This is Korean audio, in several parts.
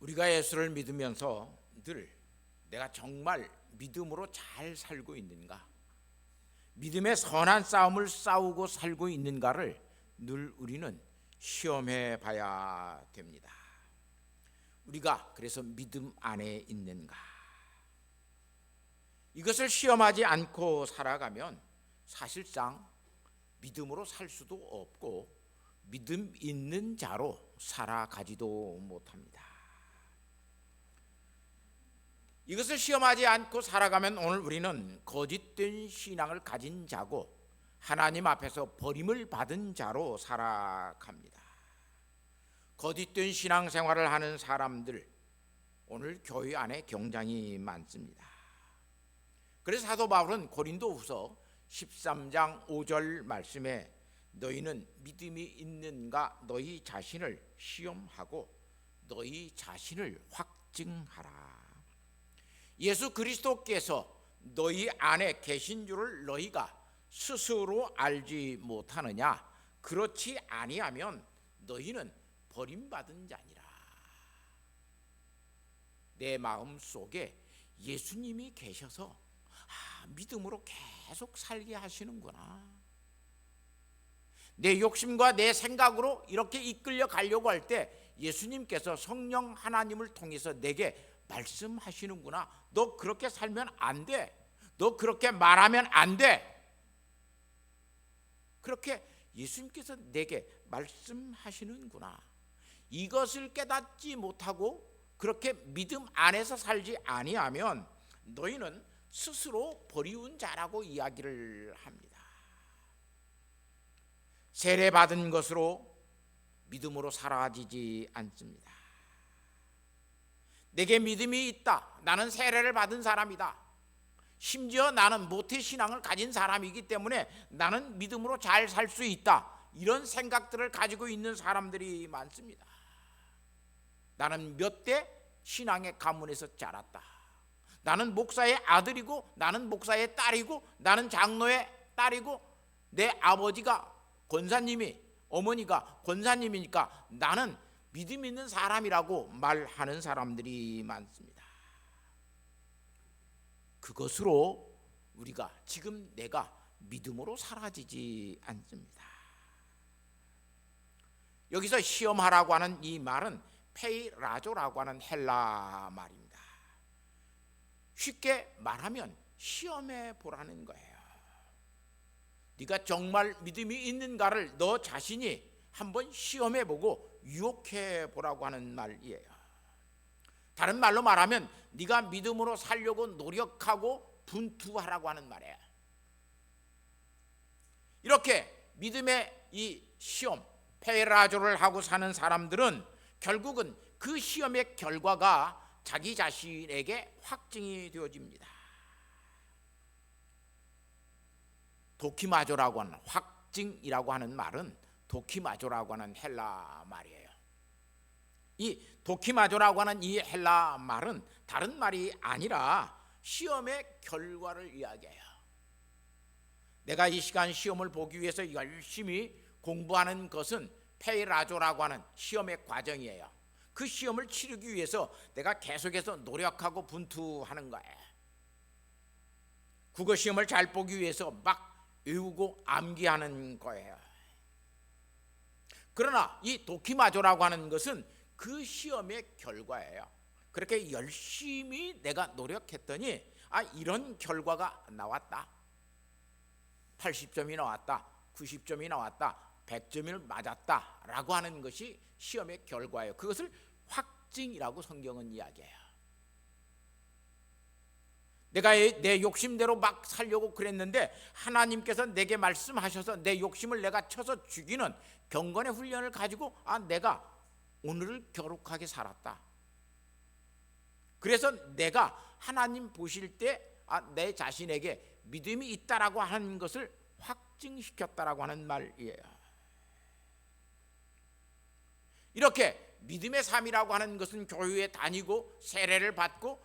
우리가 예수를 믿으면서 늘 내가 정말 믿음으로 잘 살고 있는가, 믿음의 선한 싸움을 싸우고 살고 있는가를 늘 우리는 시험해 봐야 됩니다. 우리가 그래서 믿음 안에 있는가, 이것을 시험하지 않고 살아가면 사실상 믿음으로 살 수도 없고 믿음 있는 자로 살아가지도 못합니다. 이것을 시험하지 않고 살아가면 오늘 우리는 거짓된 신앙을 가진 자고 하나님 앞에서 버림을 받은 자로 살아갑니다. 거짓된 신앙생활을 하는 사람들, 오늘 교회 안에 굉장히 많습니다. 그래서 사도 바울은 고린도후서 13장 5절 말씀에 너희는 믿음이 있는가 너희 자신을 시험하고 너희 자신을 확증하라. 예수 그리스도께서 너희 안에 계신 줄을 너희가 스스로 알지 못하느냐? 그렇지 아니하면 너희는 버림받은 자니라. 내 마음 속에 예수님이 계셔서 믿음으로 계속 살게 하시는구나. 내 욕심과 내 생각으로 이렇게 이끌려 가려고 할 때 예수님께서 성령 하나님을 통해서 내게 말씀하시는구나. 너 그렇게 살면 안 돼. 너 그렇게 말하면 안 돼. 그렇게 예수님께서 내게 말씀하시는구나. 이것을 깨닫지 못하고 그렇게 믿음 안에서 살지 아니하면 너희는 스스로 버리운 자라고 이야기를 합니다. 세례 받은 것으로 믿음으로 사라지지 않습니다. 내게 믿음이 있다. 나는 세례를 받은 사람이다. 심지어 나는 모태신앙을 가진 사람이기 때문에 나는 믿음으로 잘 살 수 있다. 이런 생각들을 가지고 있는 사람들이 많습니다. 나는 몇 대 신앙의 가문에서 자랐다. 나는 목사의 아들이고 나는 목사의 딸이고 나는 장로의 딸이고 내 아버지가 권사님이 어머니가 권사님이니까 나는 믿음 있는 사람이라고 말하는 사람들이 많습니다. 그것으로 우리가 지금 내가 믿음으로 사라지지 않습니다. 여기서 시험하라고 하는 이 말은 페이라조라고 하는 헬라 말입니다. 쉽게 말하면 시험해 보라는 거예요. 네가 정말 믿음이 있는가를 너 자신이 한번 시험해 보고 유혹해 보라고 하는 말이에요. 다른 말로 말하면 네가 믿음으로 살려고 노력하고 분투하라고 하는 말이에요. 이렇게 믿음의 이 시험, 페라조를 하고 사는 사람들은 결국은 그 시험의 결과가 자기 자신에게 확증이 되어집니다. 도키마조라고 하는 확증이라고 하는 말은 도키마조라고 하는 헬라 말이에요. 이 도키마조라고 하는 이 헬라 말은 다른 말이 아니라 시험의 결과를 이야기해요. 내가 이 시간 시험을 보기 위해서 열심히 공부하는 것은 페이라조라고 하는 시험의 과정이에요. 그 시험을 치르기 위해서 내가 계속해서 노력하고 분투하는 거예요. 국어 시험을 잘 보기 위해서 막 외우고 암기하는 거예요. 그러나 이 도키마조라고 하는 것은 그 시험의 결과예요. 그렇게 열심히 내가 노력했더니 이런 결과가 나왔다. 80점이 나왔다. 90점이 나왔다. 100점을 맞았다 라고 하는 것이 시험의 결과예요. 그것을 확증이라고 성경은 이야기해요. 내가 내 욕심대로 막 살려고 그랬는데 하나님께서 내게 말씀하셔서 내 욕심을 내가 쳐서 죽이는 경건의 훈련을 가지고 내가 오늘을 거룩하게 살았다. 그래서 내가 하나님 보실 때 내 자신에게 믿음이 있다라고 하는 것을 확증시켰다라고 하는 말이에요. 이렇게 믿음의 삶이라고 하는 것은 교회에 다니고 세례를 받고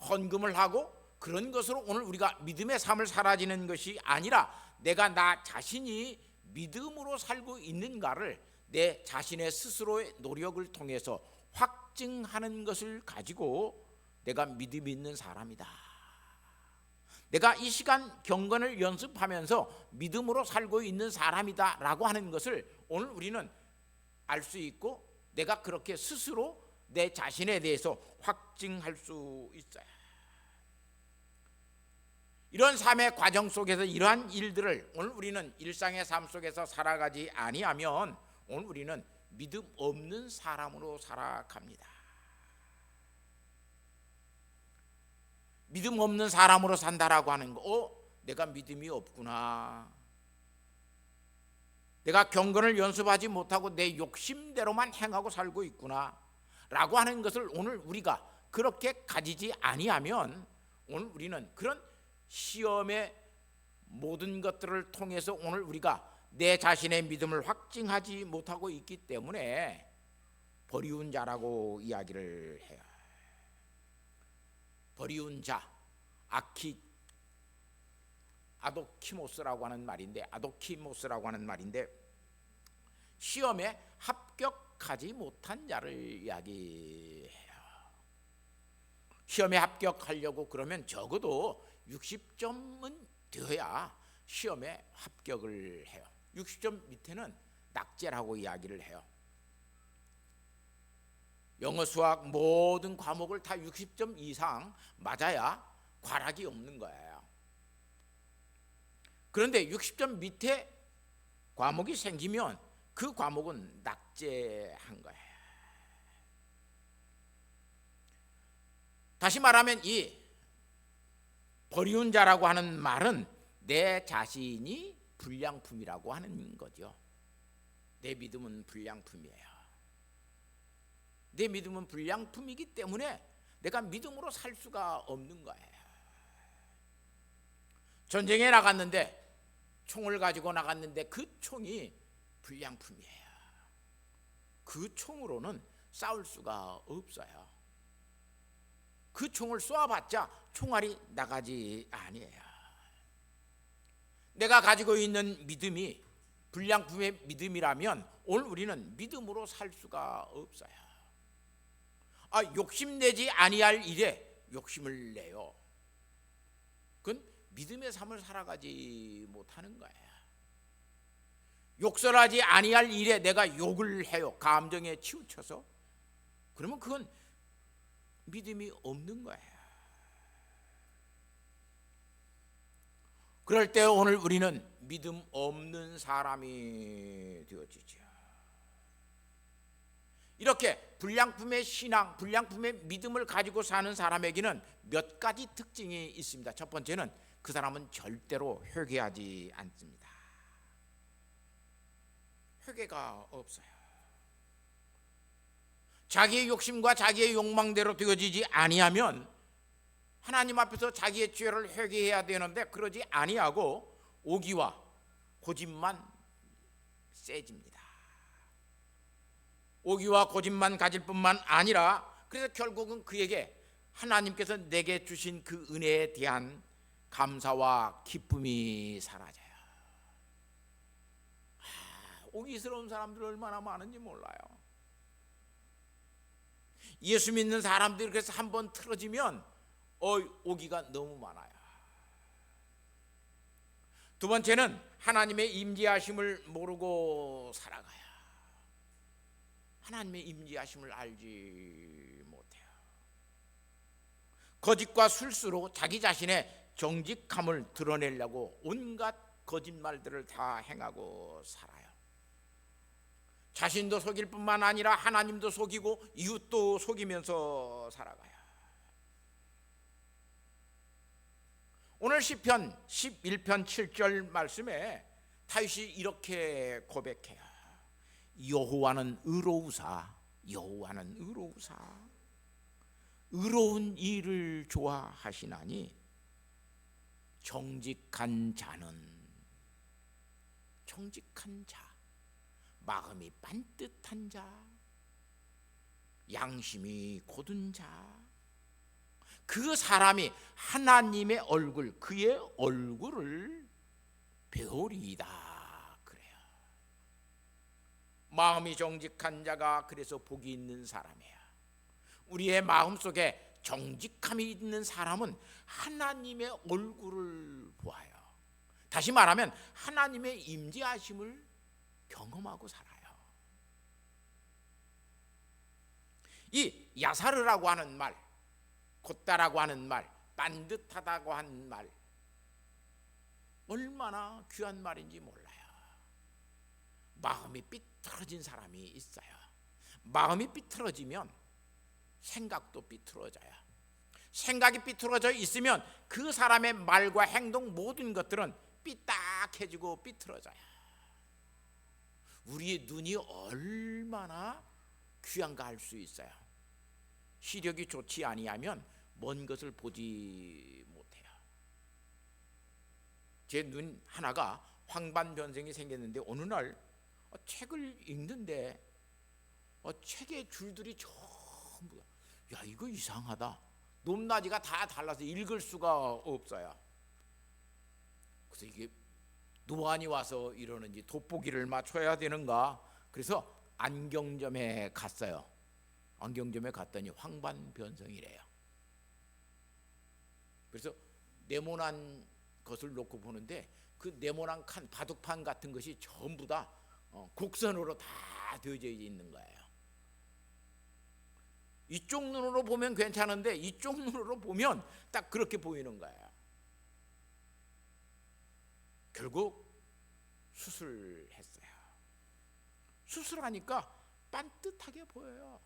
헌금을 하고 그런 것으로 오늘 우리가 믿음의 삶을 살아지는 것이 아니라 내가 나 자신이 믿음으로 살고 있는가를 내 자신의 스스로의 노력을 통해서 확증하는 것을 가지고 내가 믿음이 있는 사람이다. 내가 이 시간 경건을 연습하면서 믿음으로 살고 있는 사람이다 라고 하는 것을 오늘 우리는 알 수 있고 내가 그렇게 스스로 내 자신에 대해서 확증할 수 있어요. 이런 삶의 과정 속에서 이러한 일들을 오늘 우리는 일상의 삶 속에서 살아가지 아니하면 오늘 우리는 믿음 없는 사람으로 살아갑니다. 믿음 없는 사람으로 산다라고 하는 거, 내가 믿음이 없구나. 내가 경건을 연습하지 못하고 내 욕심대로만 행하고 살고 있구나 라고 하는 것을 오늘 우리가 그렇게 가지지 아니하면 오늘 우리는 그런 시험의 모든 것들을 통해서 오늘 우리가 내 자신의 믿음을 확증하지 못하고 있기 때문에 버리운 자라고 이야기를 해요. 버리운 자, 아도키모스라고 하는 말인데 시험에 합격하지 못한 자를 이야기해요. 시험에 합격하려고 그러면 적어도 60점은 되어야 시험에 합격을 해요. 60점 밑에는 낙제라고 이야기를 해요. 영어, 수학 모든 과목을 다 60점 이상 맞아야 과락이 없는 거예요. 그런데 60점 밑에 과목이 생기면 그 과목은 낙제한 거예요. 다시 말하면 이 버리운 자라고 하는 말은 내 자신이 불량품이라고 하는 거죠. 내 믿음은 불량품이에요. 내 믿음은 불량품이기 때문에 내가 믿음으로 살 수가 없는 거예요. 전쟁에 나갔는데 총을 가지고 나갔는데 그 총이 불량품이에요. 그 총으로는 싸울 수가 없어요. 그 총을 쏘아봤자 총알이 나가지 아니에요. 내가 가지고 있는 믿음이 불량품의 믿음이라면 오늘 우리는 믿음으로 살 수가 없어요. 욕심내지 아니할 일에 욕심을 내요. 그건 믿음의 삶을 살아가지 못하는 거예요. 욕설하지 아니할 일에 내가 욕을 해요. 감정에 치우쳐서. 그러면 그건 믿음이 없는 거예요. 그럴 때 오늘 우리는 믿음 없는 사람이 되어지죠. 이렇게 불량품의 신앙, 불량품의 믿음을 가지고 사는 사람에게는 몇 가지 특징이 있습니다. 첫 번째는 그 사람은 절대로 회개하지 않습니다. 회개가 없어요. 자기의 욕심과 자기의 욕망대로 되어지지 아니하면 하나님 앞에서 자기의 죄를 회개해야 되는데 그러지 아니하고 오기와 고집만 세집니다. 오기와 고집만 가질 뿐만 아니라 그래서 결국은 그에게 하나님께서 내게 주신 그 은혜에 대한 감사와 기쁨이 사라져요. 오기스러운 사람들 얼마나 많은지 몰라요. 예수 믿는 사람들이 그래서 한번 틀어지면 오기가 너무 많아요. 두 번째는 하나님의 임재하심을 모르고 살아가요. 하나님의 임재하심을 알지 못해요. 거짓과 술수로 자기 자신의 정직함을 드러내려고 온갖 거짓말들을 다 행하고 살아요. 자신도 속일 뿐만 아니라 하나님도 속이고 이웃도 속이면서 살아가요. 오늘 시편 11편 7절 말씀에 다윗이 이렇게 고백해요. 여호와는 의로우사, 여호와는 의로우사, 의로운 일을 좋아하시나니 정직한 자, 마음이 반듯한 자, 양심이 곧은 자, 그 사람이 하나님의 얼굴, 그의 얼굴을 배우리이다 그래요. 마음이 정직한 자가 그래서 복이 있는 사람이에요. 우리의 마음속에 정직함이 있는 사람은 하나님의 얼굴을 보아요. 다시 말하면 하나님의 임재하심을 경험하고 살아요. 이 야사르라고 하는 말, 곧다라고 하는 말, 반듯하다고 하는 말, 얼마나 귀한 말인지 몰라요. 마음이 삐뚤어진 사람이 있어요. 마음이 삐뚤어지면 생각도 삐뚤어져요. 생각이 삐뚤어져 있으면 그 사람의 말과 행동 모든 것들은 삐딱해지고 삐뚤어져요. 우리의 눈이 얼마나 귀한가 할 수 있어요. 시력이 좋지 아니하면 먼 것을 보지 못해요. 제 눈 하나가 황반변성이 생겼는데 어느 날 책을 읽는데 책의 줄들이 전부 야 이거 이상하다. 높낮이가 다 달라서 읽을 수가 없어요. 그래서 이게 노안이 와서 이러는지 돋보기를 맞춰야 되는가. 그래서 안경점에 갔어요. 안경점에 갔더니 황반변성이래요. 그래서 네모난 것을 놓고 보는데 그 네모난 칸, 바둑판 같은 것이 전부 다 곡선으로 다 되어져 있는 거예요. 이쪽 눈으로 보면 괜찮은데 이쪽 눈으로 보면 딱 그렇게 보이는 거예요. 결국 수술했어요. 수술하니까 반듯하게 보여요.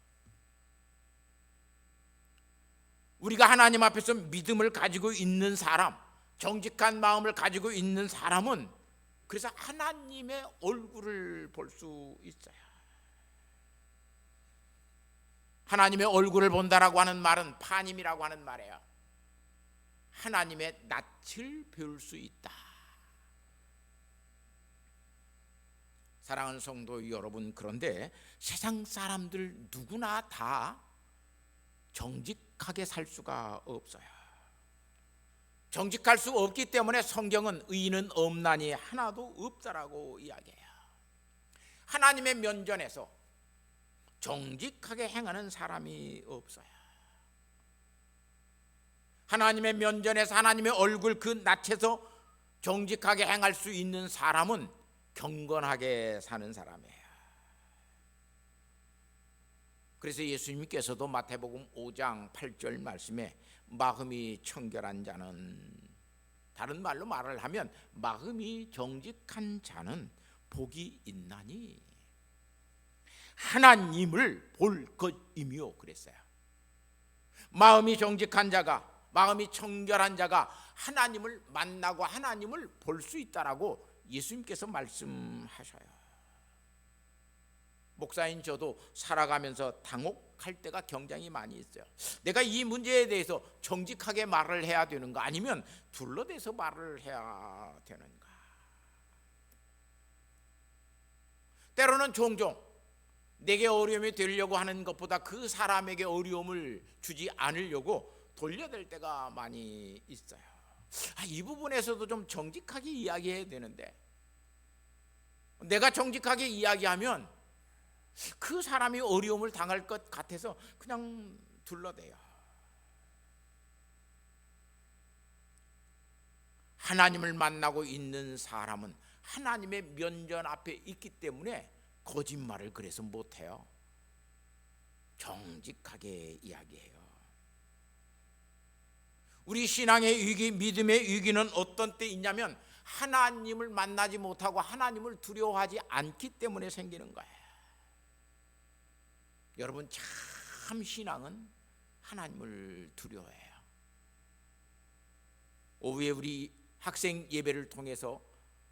우리가 하나님 앞에서 믿음을 가지고 있는 사람, 정직한 마음을 가지고 있는 사람은 그래서 하나님의 얼굴을 볼 수 있어요. 하나님의 얼굴을 본다라고 하는 말은 파님이라고 하는 말이에요. 하나님의 낯을 배울 수 있다. 사랑하는 성도 여러분, 그런데 세상 사람들 누구나 다 정직하게 살 수가 없어요. 정직할 수 없기 때문에 성경은 의인은 없나니 하나도 없다라고 이야기해요. 하나님의 면전에서 정직하게 행하는 사람이 없어요. 하나님의 면전에서 하나님의 얼굴 그 낯에서 정직하게 행할 수 있는 사람은 경건하게 사는 사람이에요. 그래서 예수님께서도 마태복음 5장 8절 말씀에 마음이 청결한 자는, 다른 말로 말을 하면 마음이 정직한 자는 복이 있나니 하나님을 볼 것이며 그랬어요. 마음이 정직한 자가, 마음이 청결한 자가 하나님을 만나고 하나님을 볼 수 있다라고 예수님께서 말씀하셔요. 목사인 저도 살아가면서 당혹할 때가 굉장히 많이 있어요. 내가 이 문제에 대해서 정직하게 말을 해야 되는가, 아니면 둘러대서 말을 해야 되는가. 때로는 종종 내게 어려움이 되려고 하는 것보다 그 사람에게 어려움을 주지 않으려고 돌려댈 때가 많이 있어요. 이 부분에서도 좀 정직하게 이야기해야 되는데, 내가 정직하게 이야기하면 그 사람이 어려움을 당할 것 같아서 그냥 둘러대요. 하나님을 만나고 있는 사람은 하나님의 면전 앞에 있기 때문에 거짓말을 그래서 못해요. 정직하게 이야기해요. 우리 신앙의 위기, 믿음의 위기는 어떤 때 있냐면 하나님을 만나지 못하고 하나님을 두려워하지 않기 때문에 생기는 거예요. 여러분, 참 신앙은 하나님을 두려워해요. 오후에 우리 학생 예배를 통해서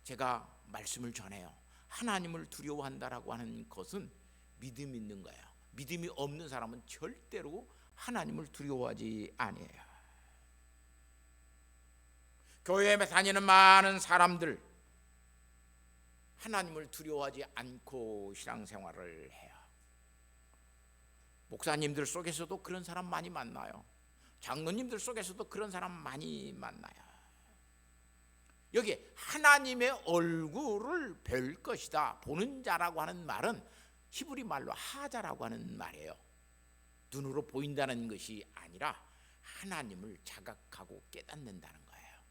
제가 말씀을 전해요. 하나님을 두려워한다라고 하는 것은 믿음이 있는 거예요. 믿음이 없는 사람은 절대로 하나님을 두려워하지 않아요. 교회에 다니는 많은 사람들 하나님을 두려워하지 않고 신앙생활을 해요. 목사님들 속에서도 그런 사람 많이 만나요. 장로님들 속에서도 그런 사람 많이 만나요. 여기 하나님의 얼굴을 볼 것이다, 보는 자라고 하는 말은 히브리 말로 하자라고 하는 말이에요. 눈으로 보인다는 것이 아니라 하나님을 자각하고 깨닫는다는 거예요.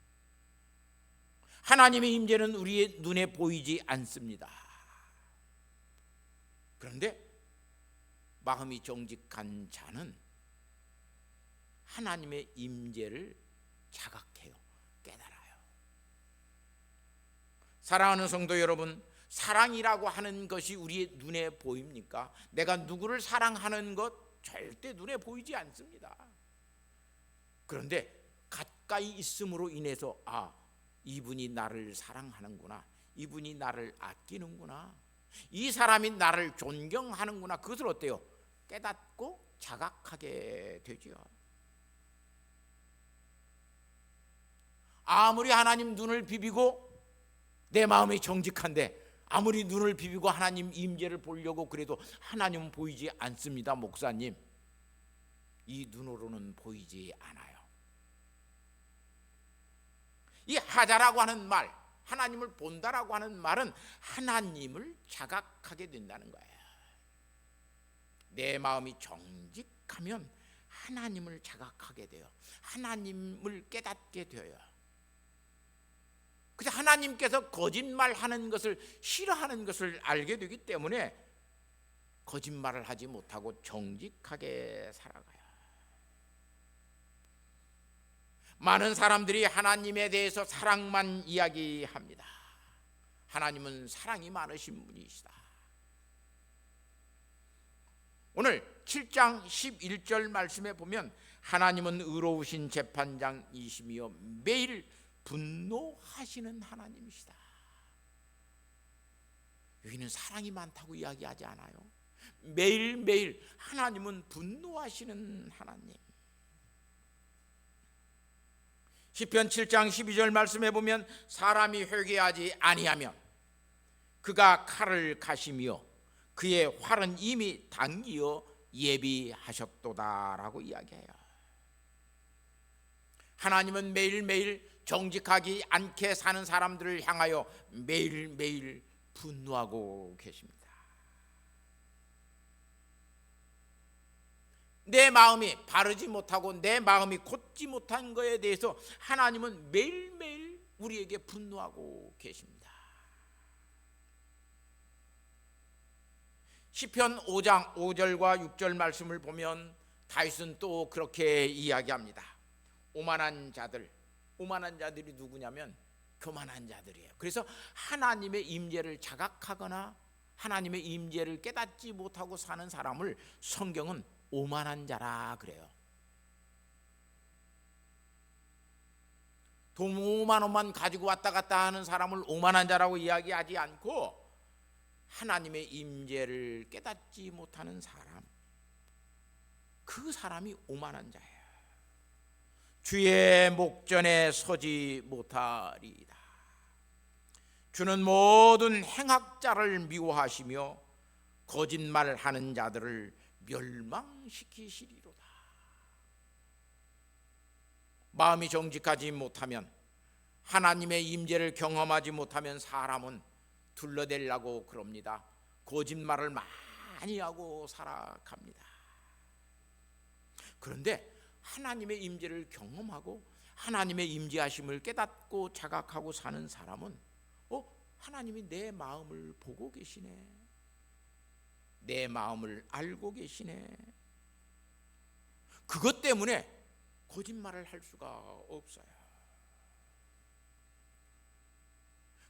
하나님의 임재는 우리의 눈에 보이지 않습니다. 그런데 마음이 정직한 자는 하나님의 임재를 자각해요. 깨달아요. 사랑하는 성도 여러분, 사랑이라고 하는 것이 우리의 눈에 보입니까? 내가 누구를 사랑하는 것 절대 눈에 보이지 않습니다. 그런데 가까이 있음으로 인해서 이분이 나를 사랑하는구나, 이분이 나를 아끼는구나, 이 사람이 나를 존경하는구나, 그것을 어때요? 깨닫고 자각하게 되죠. 아무리 하나님 눈을 비비고 내 마음이 정직한데, 아무리 눈을 비비고 하나님 임재를 보려고 그래도 하나님은 보이지 않습니다. 목사님, 이 눈으로는 보이지 않아요. 이 하자라고 하는 말, 하나님을 본다라고 하는 말은 하나님을 자각하게 된다는 거예요. 내 마음이 정직하면 하나님을 자각하게 돼요. 하나님을 깨닫게 돼요. 그래서 하나님께서 거짓말하는 것을 싫어하는 것을 알게 되기 때문에 거짓말을 하지 못하고 정직하게 살아가요. 많은 사람들이 하나님에 대해서 사랑만 이야기합니다. 하나님은 사랑이 많으신 분이시다. 오늘 7장 11절 말씀에 보면 하나님은 의로우신 재판장이시며 매일 분노하시는 하나님이시다. 여기는 사랑이 많다고 이야기하지 않아요. 매일매일 하나님은 분노하시는 하나님. 시편 7장 12절 말씀에 보면 사람이 회개하지 아니하면 그가 칼을 가시며 그의 활은 이미 당기어 예비하셨도다라고 이야기해요. 하나님은 매일매일 정직하지 않게 사는 사람들을 향하여 매일매일 분노하고 계십니다. 내 마음이 바르지 못하고 내 마음이 곧지 못한 것에 대해서 하나님은 매일매일 우리에게 분노하고 계십니다. 시편 5장 5절과 6절 말씀을 보면 다윗은 또 그렇게 이야기합니다. 오만한 자들이 누구냐면 교만한 자들이에요. 그래서 하나님의 임재를 자각하거나 하나님의 임재를 깨닫지 못하고 사는 사람을 성경은 오만한 자라 그래요. 돈 5만 원만 가지고 왔다 갔다 하는 사람을 오만한 자라고 이야기하지 않고 하나님의 임재를 깨닫지 못하는 사람, 그 사람이 오만한 자예요. 주의 목전에 서지 못하리이다. 주는 모든 행악자를 미워하시며 거짓말하는 자들을 멸망시키시리로다. 마음이 정직하지 못하면, 하나님의 임재를 경험하지 못하면 사람은 둘러대려고 그럽니다. 거짓말을 많이 하고 살아갑니다. 그런데 하나님의 임재를 경험하고 하나님의 임재하심을 깨닫고 자각하고 사는 사람은 하나님이 내 마음을 보고 계시네, 내 마음을 알고 계시네. 그것 때문에 거짓말을 할 수가 없어요.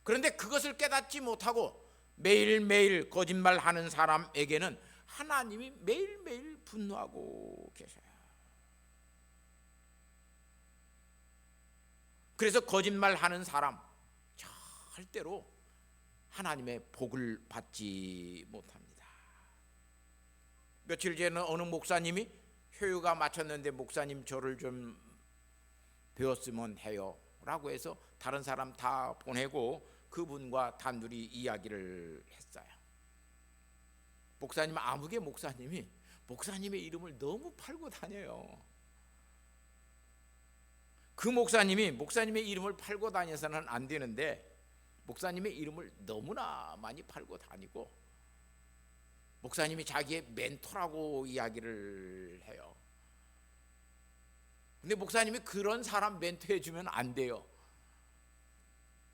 그런데 그것을 깨닫지 못하고 매일매일 거짓말하는 사람에게는 하나님이 매일매일 분노하고 계셔요. 그래서 거짓말하는 사람 절대로 하나님의 복을 받지 못합니다. 며칠 전에 어느 목사님이 효유가 마쳤는데 목사님 저를 좀 배웠으면 해요 라고 해서 다른 사람 다 보내고 그분과 단둘이 이야기를 했어요. 목사님, 아무개 목사님이 목사님의 이름을 너무 팔고 다녀요. 그 목사님이 목사님의 이름을 팔고 다녀서는 안 되는데 목사님의 이름을 너무나 많이 팔고 다니고 목사님이 자기의 멘토라고 이야기를 해요. 근데 목사님이 그런 사람 멘토해 주면 안 돼요.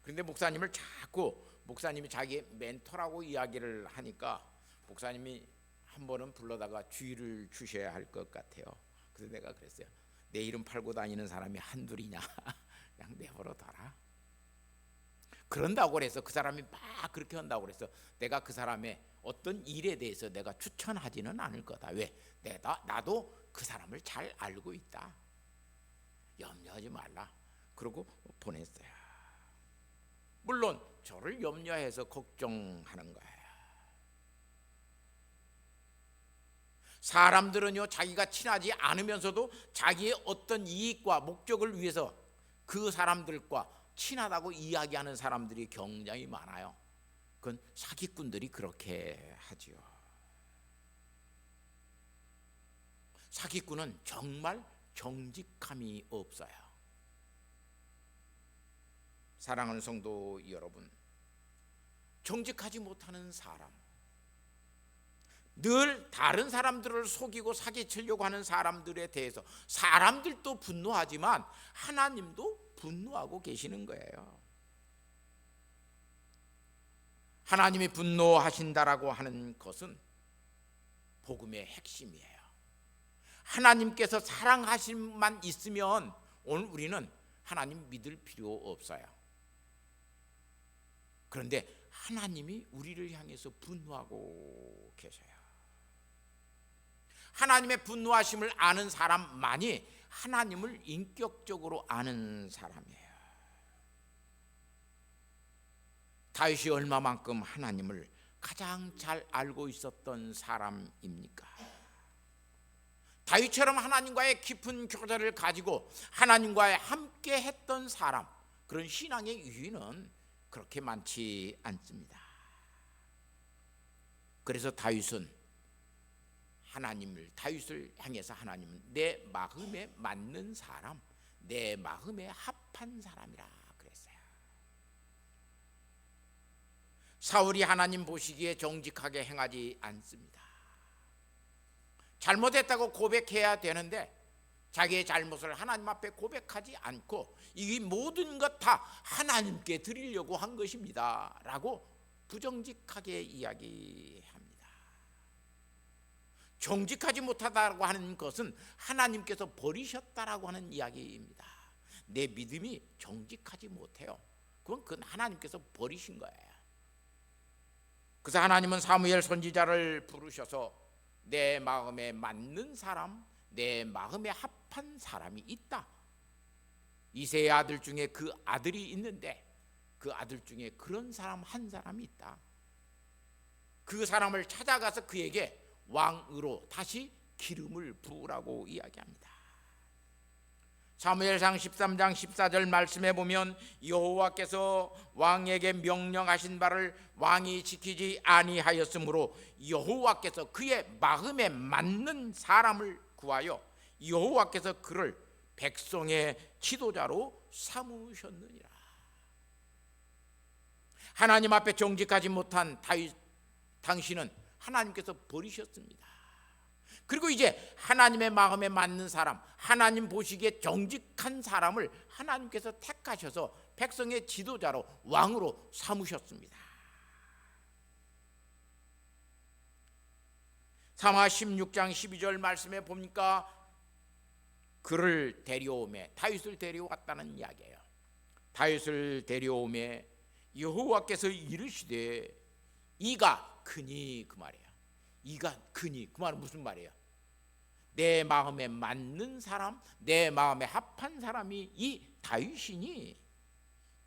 그런데 목사님을 자꾸 목사님이 자기의 멘토라고 이야기를 하니까 목사님이 한 번은 불러다가 주의를 주셔야 할 것 같아요. 그래서 내가 그랬어요. 내 이름 팔고 다니는 사람이 한둘이냐. 그냥 내버려 둬라. 그런다고 그래서 그 사람이 막 그렇게 한다고 그래서 내가 그 사람의 어떤 일에 대해서 내가 추천하지는 않을 거다. 왜? 나도 그 사람을 잘 알고 있다. 염려하지 말라. 그러고 보냈어요. 물론 저를 염려해서 걱정하는 거예요. 사람들은요, 자기가 친하지 않으면서도 자기의 어떤 이익과 목적을 위해서 그 사람들과 친하다고 이야기하는 사람들이 굉장히 많아요. 그건 사기꾼들이 그렇게 하지요. 사기꾼은 정말 정직함이 없어요. 사랑하는 성도 여러분, 정직하지 못하는 사람, 늘 다른 사람들을 속이고 사기치려고 하는 사람들에 대해서 사람들도 분노하지만 하나님도 분노하고 계시는 거예요. 하나님이 분노하신다라고 하는 것은 복음의 핵심이에요. 하나님께서 사랑하심만 있으면 오늘 우리는 하나님 믿을 필요 없어요. 그런데 하나님이 우리를 향해서 분노하고 계셔요. 하나님의 분노하심을 아는 사람만이 하나님을 인격적으로 아는 사람이에요. 다윗이 얼마만큼 하나님을 가장 잘 알고 있었던 사람입니까? 다윗처럼 하나님과의 깊은 교제를 가지고 하나님과 함께 했던 사람, 그런 신앙의 유희는 그렇게 많지 않습니다. 그래서 다윗을 향해서 하나님은 내 마음에 맞는 사람, 내 마음에 합한 사람이라 그랬어요. 사울이 하나님 보시기에 정직하게 행하지 않습니다. 잘못했다고 고백해야 되는데 자기의 잘못을 하나님 앞에 고백하지 않고 이 모든 것 다 하나님께 드리려고 한 것입니다 라고 부정직하게 이야기합니다. 정직하지 못하다고 하는 것은 하나님께서 버리셨다라고 하는 이야기입니다. 내 믿음이 정직하지 못해요. 그건 하나님께서 버리신 거예요. 그래서 하나님은 사무엘 선지자를 부르셔서 내 마음에 맞는 사람, 내 마음에 합한 사람이 있다. 이새의 아들 중에 그 아들이 있는데 그 아들 중에 그런 사람 한 사람이 있다. 그 사람을 찾아가서 그에게 왕으로 다시 기름을 부으라고 이야기합니다. 사무엘상 13장 14절 말씀에 보면 여호와께서 왕에게 명령하신 바를 왕이 지키지 아니하였으므로 여호와께서 그의 마음에 맞는 사람을 구하여 여호와께서 그를 백성의 지도자로 삼으셨느니라. 하나님 앞에 정직하지 못한 다윗, 당신은 하나님께서 버리셨습니다. 그리고 이제 하나님의 마음에 맞는 사람, 하나님 보시기에 정직한 사람을 하나님께서 택하셔서 백성의 지도자로 왕으로 삼으셨습니다. 사마 16장 12절 말씀에 보니까 그를 데려오매, 다윗을 데려왔다는 이야기예요. 다윗을 데려오매 여호와께서 이르시되 이가 크니, 그 말이에요. 이가 크니, 그 말은 무슨 말이에요? 내 마음에 맞는 사람, 내 마음에 합한 사람이 이 다윗이니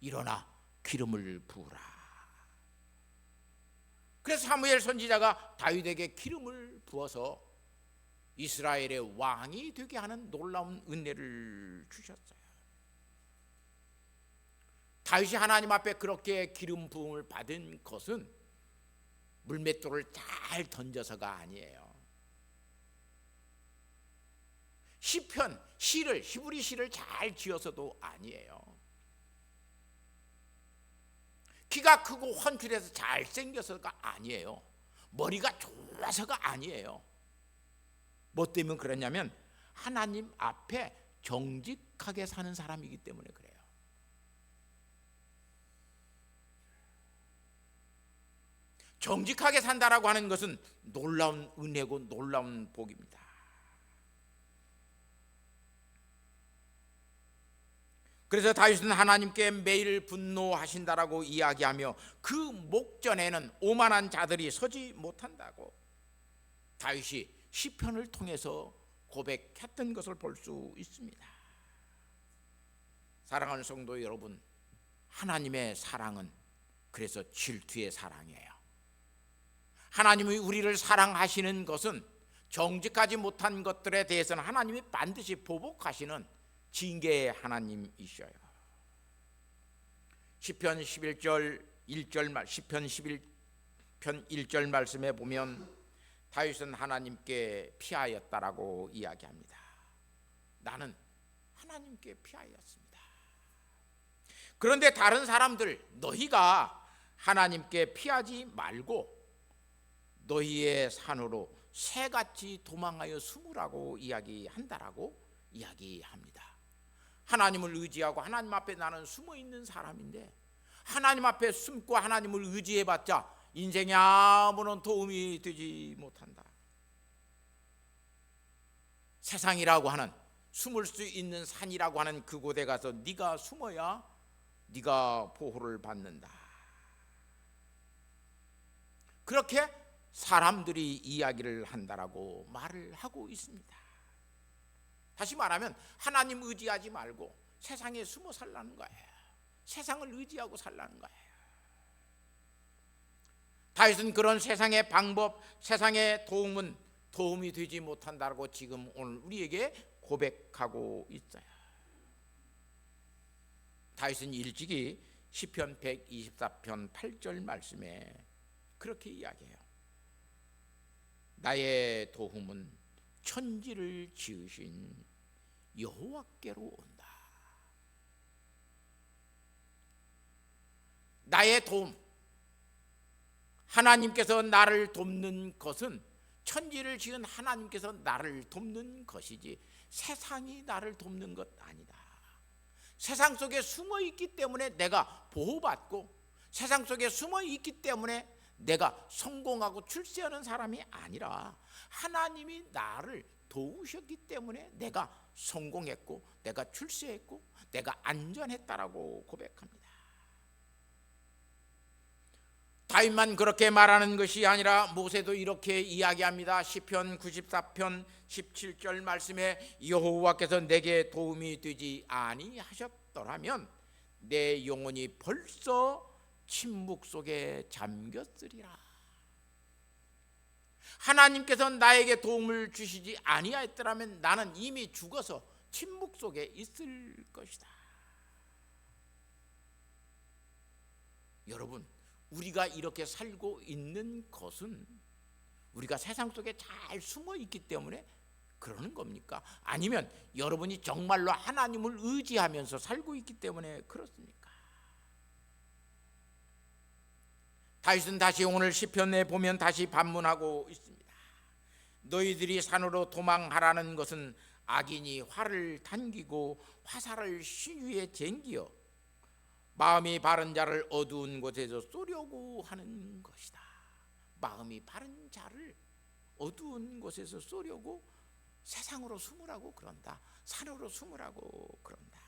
일어나 기름을 부으라. 그래서 사무엘 선지자가 다윗에게 기름을 부어서 이스라엘의 왕이 되게 하는 놀라운 은혜를 주셨어요. 다윗이 하나님 앞에 그렇게 기름 부음을 받은 것은 물맷돌을 잘 던져서가 아니에요. 시편, 시를, 히브리 시를 잘 지어서도 아니에요. 키가 크고 훤칠해서 잘생겨서가 아니에요. 머리가 잘나서가 아니에요. 뭐 때문에 그러냐면 하나님 앞에 정직하게 사는 사람이기 때문에 그래요. 정직하게 산다라고 하는 것은 놀라운 은혜고 놀라운 복입니다. 그래서 다윗은 하나님께 매일 분노하신다라고 이야기하며 그 목전에는 오만한 자들이 서지 못한다고 다윗이 시편을 통해서 고백했던 것을 볼 수 있습니다. 사랑하는 성도 여러분, 하나님의 사랑은 그래서 질투의 사랑이에요. 하나님이 우리를 사랑하시는 것은 정직하지 못한 것들에 대해서는 하나님이 반드시 보복하시는 징계의 하나님이셔요. 시편 11절 1절 말 시편 11편 1절 말씀에 보면 다윗은 하나님께 피하였다라고 이야기합니다. 나는 하나님께 피하였습니다. 그런데 다른 사람들 너희가 하나님께 피하지 말고 너희의 산으로 새같이 도망하여 숨으라고 이야기한다라고 이야기합니다. 하나님을 의지하고 하나님 앞에 나는 숨어 있는 사람인데 하나님 앞에 숨고 하나님을 의지해봤자 인생에 아무런 도움이 되지 못한다. 세상이라고 하는 숨을 수 있는 산이라고 하는 그곳에 가서 네가 숨어야 네가 보호를 받는다. 그렇게 사람들이 이야기를 한다라고 말을 하고 있습니다. 다시 말하면 하나님 의지하지 말고 세상에 숨어 살라는 거예요. 세상을 의지하고 살라는 거예요. 다윗은 그런 세상의 방법, 세상의 도움은 도움이 되지 못한다고 지금 오늘 우리에게 고백하고 있어요. 다윗은 일찍이 시편 124편 8절 말씀에 그렇게 이야기해요. 나의 도움은 천지를 지으신 여호와께로 온다. 나의 도움, 하나님께서 나를 돕는 것은 천지를 지은 하나님께서 나를 돕는 것이지 세상이 나를 돕는 것 아니다. 세상 속에 숨어 있기 때문에 내가 보호받고 세상 속에 숨어 있기 때문에 내가 성공하고 출세하는 사람이 아니라 하나님이 나를 도우셨기 때문에 내가 성공했고 내가 출세했고 내가 안전했다라고 고백합니다. 다윗만 그렇게 말하는 것이 아니라 모세도 이렇게 이야기합니다. 시편 94편 17절 말씀에 여호와께서 내게 도움이 되지 아니하셨더라면 내 영혼이 벌써 침묵 속에 잠겼으리라. 하나님께서 나에게 도움을 주시지 아니하였더라면 나는 이미 죽어서 침묵 속에 있을 것이다. 여러분, 우리가 이렇게 살고 있는 것은 우리가 세상 속에 잘 숨어 있기 때문에 그러는 겁니까? 아니면 여러분이 정말로 하나님을 의지하면서 살고 있기 때문에 그렇습니까? 다윗은 다시 오늘 시편에 보면 다시 반문하고 있습니다. 너희들이 산으로 도망하라는 것은 악인이 활을 당기고 화살을 시위에 쟁기어 마음이 바른 자를 어두운 곳에서 쏘려고 하는 것이다. 마음이 바른 자를 어두운 곳에서 쏘려고 세상으로 숨으라고 그런다. 산으로 숨으라고 그런다.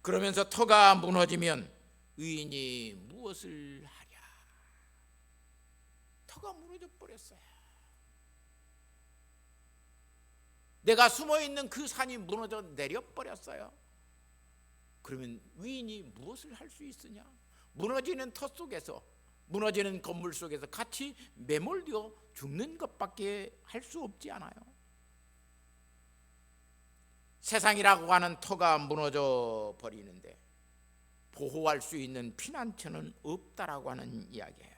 그러면서 터가 무너지면 의인이 무엇을 하랴. 터가 무너져 버렸어요. 내가 숨어있는 그 산이 무너져 내려버렸어요. 그러면 의인이 무엇을 할 수 있으냐? 무너지는 터 속에서, 무너지는 건물 속에서 같이 매몰되어 죽는 것밖에 할 수 없지 않아요? 세상이라고 하는 터가 무너져 버리는데 보호할 수 있는 피난처는 없다라고 하는 이야기예요.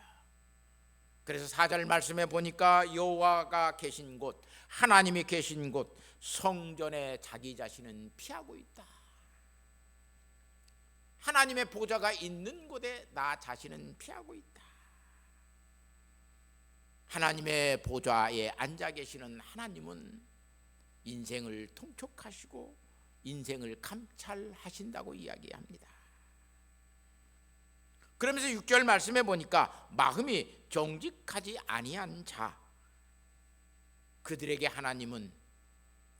그래서 4절 말씀에 보니까 여호와가 계신 곳, 하나님이 계신 곳 성전에 자기 자신은 피하고 있다. 하나님의 보좌가 있는 곳에 나 자신은 피하고 있다. 하나님의 보좌에 앉아 계시는 하나님은 인생을 통촉하시고 인생을 감찰하신다고 이야기합니다. 그러면서 6절 말씀에 보니까 마음이 정직하지 아니한 자, 그들에게 하나님은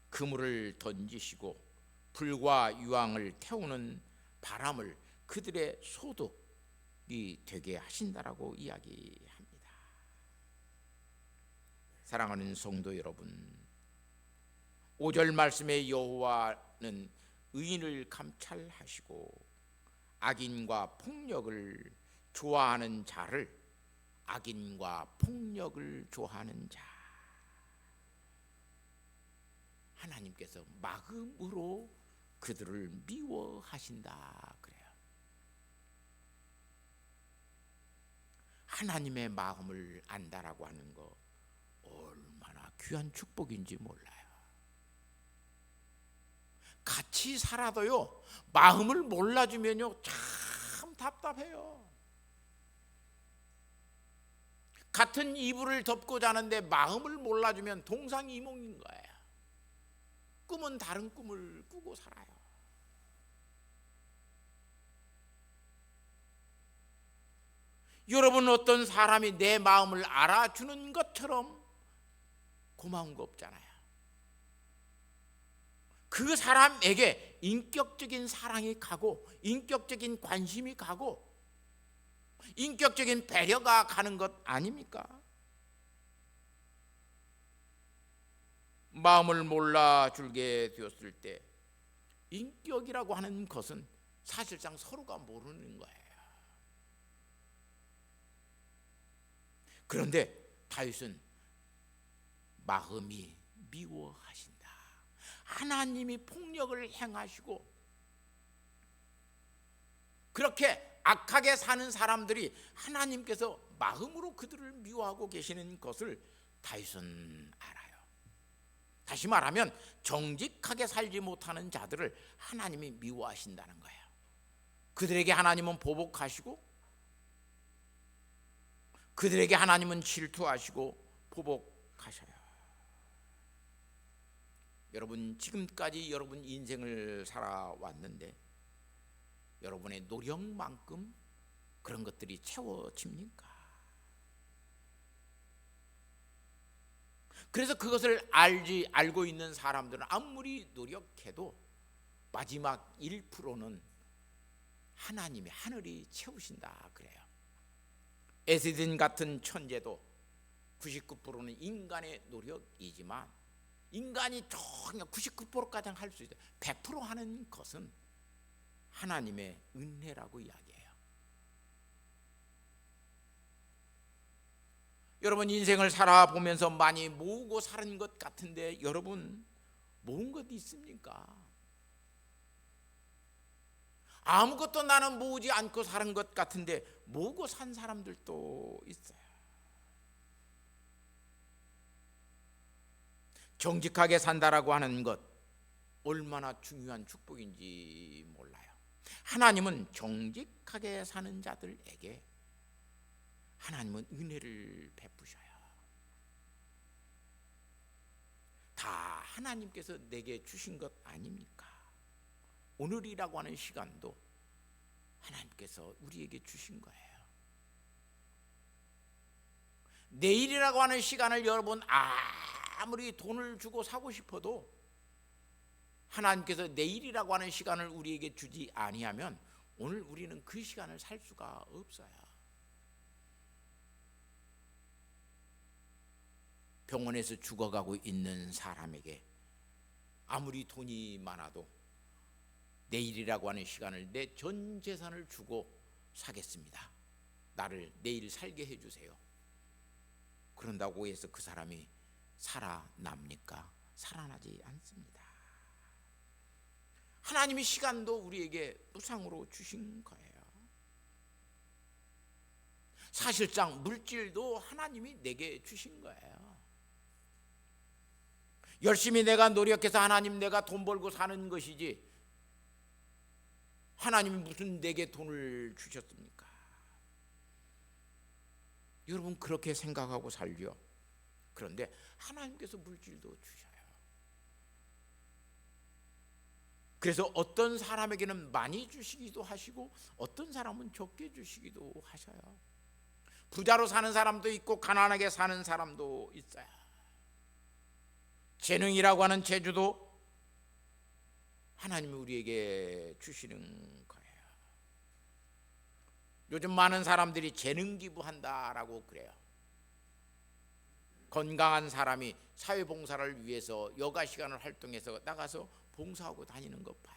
그물을 던지시고 불과 유황을 태우는 바람을 그들의 소득이 되게 하신다라고 이야기합니다. 사랑하는 성도 여러분, 5절 말씀에 여호와는 의인을 감찰하시고 악인과 폭력을 좋아하는 자를, 악인과 폭력을 좋아하는 자, 하나님께서 마음으로 그들을 미워하신다 그래요. 하나님의 마음을 안다라고 하는 거 얼마나 귀한 축복인지 몰라요. 같이 살아도요, 마음을 몰라주면요 참 답답해요. 같은 이불을 덮고 자는데 마음을 몰라주면 동상이몽인 거예요. 꿈은 다른 꿈을 꾸고 살아요. 여러분, 어떤 사람이 내 마음을 알아주는 것처럼 고마운 거 없잖아요. 그 사람에게 인격적인 사랑이 가고 인격적인 관심이 가고 인격적인 배려가 가는 것 아닙니까? 마음을 몰라주게 되었을 때 인격이라고 하는 것은 사실상 서로가 모르는 거예요. 그런데 다윗은 마음이 미워하신다. 하나님이 폭력을 행하시고 그렇게 악하게 사는 사람들이 하나님께서 마음으로 그들을 미워하고 계시는 것을 다윗은 알아요. 다시 말하면 정직하게 살지 못하는 자들을 하나님이 미워하신다는 거예요. 그들에게 하나님은 보복하시고 그들에게 하나님은 질투하시고 보복하셔요. 여러분, 지금까지 여러분 인생을 살아왔는데 여러분의 노력만큼 그런 것들이 채워집니까? 그래서 그것을 알고 있는 사람들은 아무리 노력해도 마지막 1%는 하나님의 하늘이 채우신다 그래요. 에스딘 같은 천재도 99%는 인간의 노력이지만 인간이 정말 99%까지 할 수 있어요. 100% 하는 것은 하나님의 은혜라고 이야기해요. 여러분, 인생을 살아보면서 많이 모으고 사는 것 같은데 여러분, 모은 것 있습니까? 아무것도 나는 모으지 않고 사는 것 같은데 모으고 산 사람들도 있어요. 정직하게 산다라고 하는 것 얼마나 중요한 축복인지 몰라요. 하나님은 정직하게 사는 자들에게 하나님은 은혜를 베푸셔요. 다 하나님께서 내게 주신 것 아닙니까? 오늘이라고 하는 시간도 하나님께서 우리에게 주신 거예요. 내일이라고 하는 시간을 여러분 아무리 돈을 주고 사고 싶어도 하나님께서 내일이라고 하는 시간을 우리에게 주지 아니하면 오늘 우리는 그 시간을 살 수가 없어요. 병원에서 죽어가고 있는 사람에게 아무리 돈이 많아도 내일이라고 하는 시간을 내 전 재산을 주고 사겠습니다. 나를 내일 살게 해주세요. 그런다고 해서 그 사람이 살아납니까? 살아나지 않습니다. 하나님이 시간도 우리에게 무상으로 주신 거예요. 사실상 물질도 하나님이 내게 주신 거예요. 열심히 내가 노력해서 하나님 내가 돈 벌고 사는 것이지 하나님이 무슨 내게 돈을 주셨습니까? 여러분 그렇게 생각하고 살죠. 그런데 하나님께서 물질도 주셔요. 그래서 어떤 사람에게는 많이 주시기도 하시고 어떤 사람은 적게 주시기도 하셔요. 부자로 사는 사람도 있고 가난하게 사는 사람도 있어요. 재능이라고 하는 재주도 하나님이 우리에게 주시는 거예요. 요즘 많은 사람들이 재능 기부한다라고 그래요. 건강한 사람이 사회봉사를 위해서 여가 시간을 활동해서 나가서 봉사하고 다니는 것 봐요.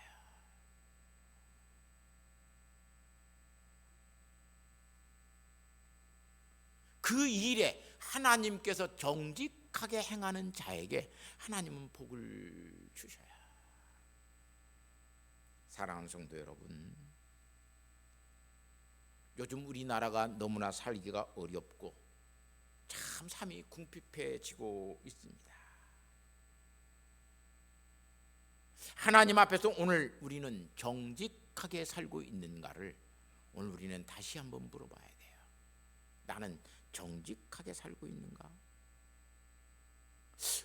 그 일에 하나님께서 정직하게 행하는 자에게 하나님은 복을 주셔요. 사랑하는 성도 여러분, 요즘 우리나라가 너무나 살기가 어렵고 참 삶이 궁핍해지고 있습니다. 하나님 앞에서 오늘 우리는 정직하게 살고 있는가를 오늘 우리는 다시 한번 물어봐야 돼요. 나는 정직하게 살고 있는가?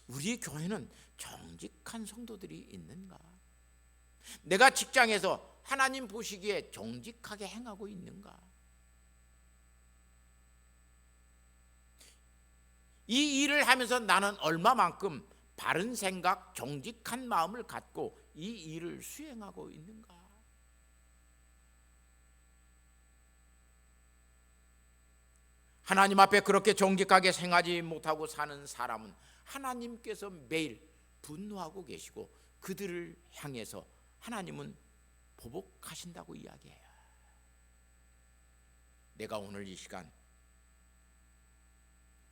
우리 교회는 정직한 성도들이 있는가? 내가 직장에서 하나님 보시기에 정직하게 행하고 있는가? 이 일을 하면서 나는 얼마만큼 바른 생각, 정직한 마음을 갖고 이 일을 수행하고 있는가? 하나님 앞에 그렇게 정직하게 생하지 못하고 사는 사람은 하나님께서 매일 분노하고 계시고 그들을 향해서 하나님은 보복하신다고 이야기해요. 내가 오늘 이 시간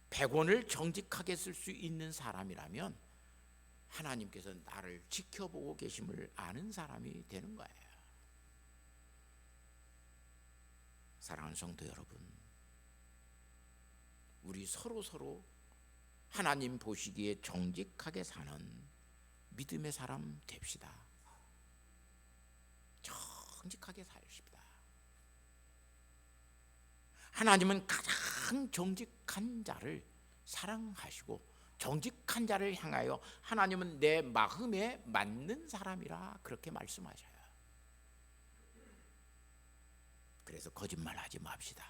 100원을 정직하게 쓸 수 있는 사람이라면 하나님께서 나를 지켜보고 계심을 아는 사람이 되는 거예요. 사랑하는 성도 여러분, 우리 서로 하나님 보시기에 정직하게 사는 믿음의 사람 됩시다. 정직하게 살십시다. 하나님은 가장 정직한 자를 사랑하시고 정직한 자를 향하여 하나님은 내 마음에 맞는 사람이라 그렇게 말씀하셔요. 그래서 거짓말하지 맙시다.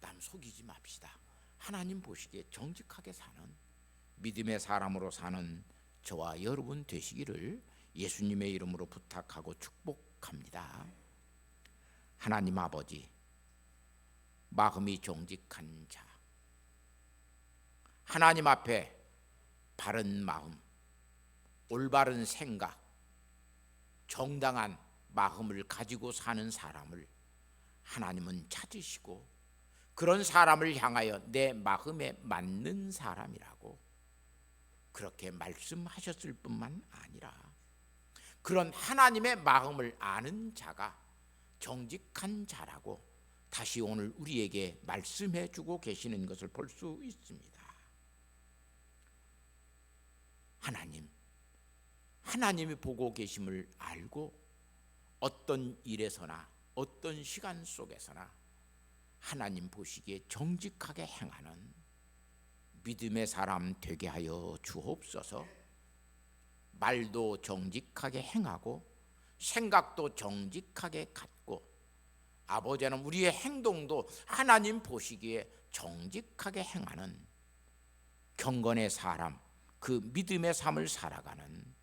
남 속이지 맙시다. 하나님 보시기에 정직하게 사는 믿음의 사람으로 사는 저와 여러분 되시기를 예수님의 이름으로 부탁하고 축복합니다. 하나님 아버지, 마음이 정직한 자, 하나님 앞에 바른 마음, 올바른 생각, 정당한 마음을 가지고 사는 사람을 하나님은 찾으시고 그런 사람을 향하여 내 마음에 맞는 사람이라고 그렇게 말씀하셨을 뿐만 아니라 그런 하나님의 마음을 아는 자가 정직한 자라고 다시 오늘 우리에게 말씀해 주고 계시는 것을 볼 수 있습니다. 하나님이 보고 계심을 알고 어떤 일에서나 어떤 시간 속에서나 하나님 보시기에 정직하게 행하는 믿음의 사람 되게 하여 주옵소서. 말도 정직하게 행하고 생각도 정직하게 갖고 아버지는 우리의 행동도 하나님 보시기에 정직하게 행하는 경건의 사람, 그 믿음의 삶을 살아가는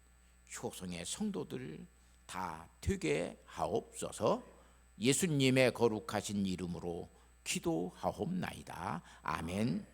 효성의 성도들 다 되게 하옵소서. 예수님의 거룩하신 이름으로 기도하옵나이다. 아멘.